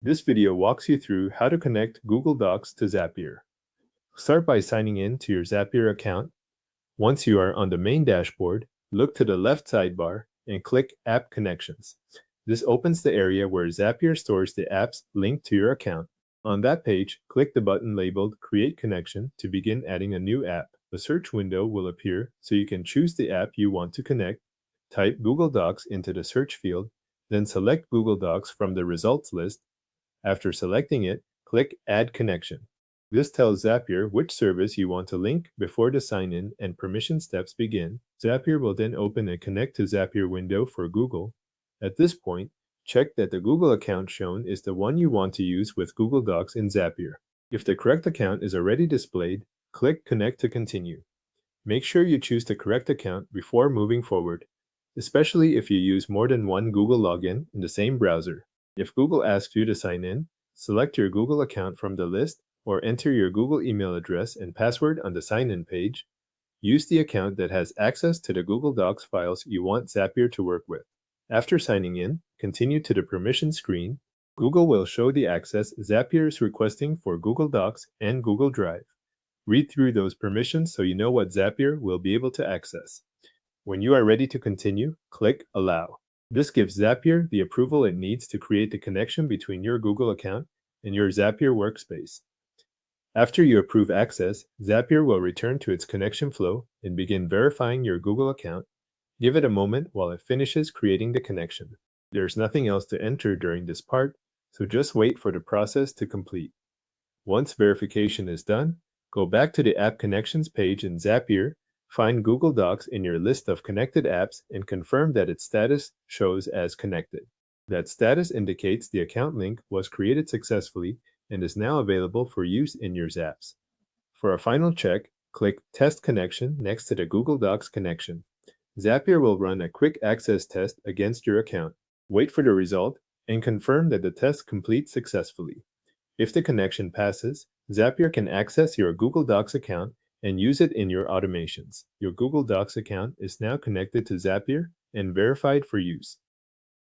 This video walks you through how to connect Google Docs to Zapier. Start by signing in to your Zapier account. Once you are on the main dashboard, look to the left sidebar and click App Connections. This opens the area where Zapier stores the apps linked to your account. On that page, click the button labeled Create Connection to begin adding a new app. A search window will appear so you can choose the app you want to connect. Type Google Docs into the search field, then select Google Docs from the results list. After selecting it, click Add Connection. This tells Zapier which service you want to link before the sign-in and permission steps begin. Zapier will then open a Connect to Zapier window for Google. At this point, check that the Google account shown is the one you want to use with Google Docs in Zapier. If the correct account is already displayed, click Connect to continue. Make sure you choose the correct account before moving forward, especially if you use more than one Google login in the same browser. If Google asks you to sign in, select your Google account from the list or enter your Google email address and password on the sign-in page. Use the account that has access to the Google Docs files you want Zapier to work with. After signing in, continue to the permission screen. Google will show the access Zapier is requesting for Google Docs and Google Drive. Read through those permissions so you know what Zapier will be able to access. When you are ready to continue, click Allow. This gives Zapier the approval it needs to create the connection between your Google account and your Zapier workspace. After you approve access, Zapier will return to its connection flow and begin verifying your Google account. Give it a moment while it finishes creating the connection. There's nothing else to enter during this part, so just wait for the process to complete. Once verification is done, go back to the App Connections page in Zapier. Find Google Docs in your list of connected apps and confirm that its status shows as connected. That status indicates the account link was created successfully and is now available for use in your Zaps. For a final check, click Test Connection next to the Google Docs connection. Zapier will run a quick access test against your account. Wait for the result and confirm that the test completes successfully. If the connection passes, Zapier can access your Google Docs account and use it in your automations. Your Google Docs account is now connected to Zapier and verified for use.